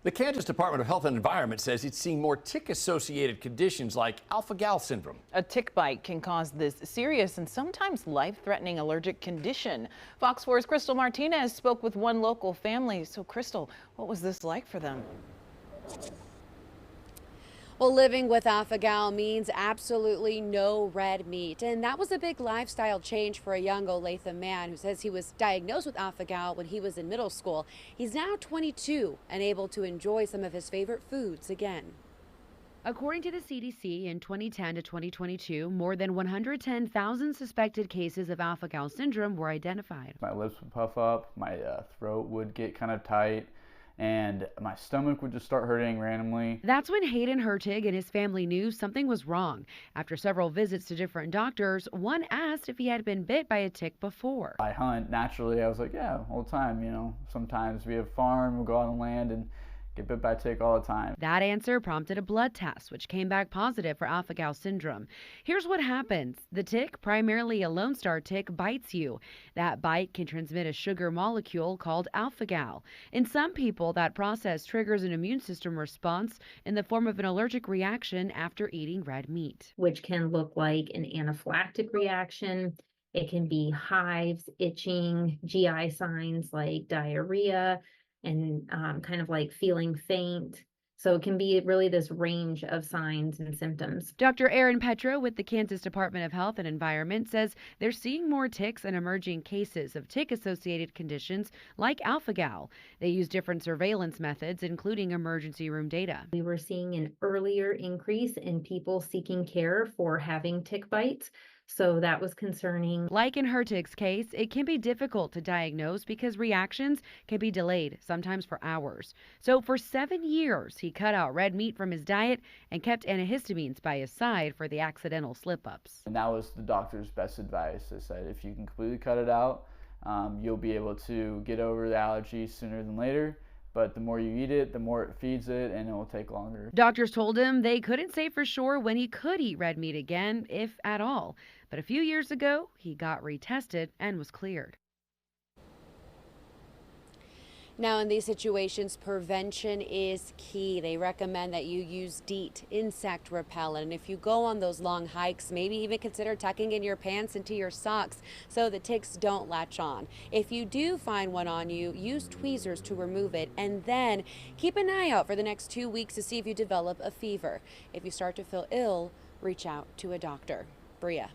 The Kansas Department of Health and Environment says it's seeing more tick-associated conditions like alpha-gal syndrome. A tick bite can cause this serious and sometimes life-threatening allergic condition. Fox 4's Crystal Martinez spoke with one local family. So, Crystal, what was this like for them? Well, living with alpha-gal means absolutely no red meat. And that was a big lifestyle change for a young Olathe man who says he was diagnosed with alpha-gal when he was in middle school. He's now 22 and able to enjoy some of his favorite foods again. According to the CDC, in 2010 to 2022, more than 110,000 suspected cases of alpha-gal syndrome were identified. My lips would puff up, my throat would get kind of tight, and my stomach would just start hurting randomly. That's when Hayden Hertig and his family knew something was wrong. After several visits to different doctors, one asked if he had been bit by a tick before. I hunt naturally. I was like, yeah, all the time, you know. Sometimes we have a farm, we'll go out on land and get bit by a tick all the time. That answer prompted a blood test, which came back positive for alpha-gal syndrome. Here's what happens. The tick, primarily a Lone Star tick, bites you. That bite can transmit a sugar molecule called alpha-gal. In some people, that process triggers an immune system response in the form of an allergic reaction after eating red meat, which can look like an anaphylactic reaction. It can be hives, itching, GI signs like diarrhea, and kind of like feeling faint. So it can be really this range of signs and symptoms. Dr. Aaron Petro with the Kansas Department of Health and Environment says they're seeing more ticks and emerging cases of tick-associated conditions like alpha-gal. They use different surveillance methods, including emergency room data. We were seeing an earlier increase in people seeking care for having tick bites. So that was concerning. Like in Hertig's case, it can be difficult to diagnose because reactions can be delayed, sometimes for hours. So for 7 years, he cut out red meat from his diet and kept antihistamines by his side for the accidental slip-ups. And that was the doctor's best advice. They said if you can completely cut it out, you'll be able to get over the allergy sooner than later. But the more you eat it, the more it feeds it, and it will take longer. Doctors told him they couldn't say for sure when he could eat red meat again, if at all. But a few years ago, he got retested and was cleared. Now, in these situations, prevention is key. They recommend that you use DEET, insect repellent. And if you go on those long hikes, maybe even consider tucking in your pants into your socks so the ticks don't latch on. If you do find one on you, use tweezers to remove it. And then keep an eye out for the next 2 weeks to see if you develop a fever. If you start to feel ill, reach out to a doctor. Bria.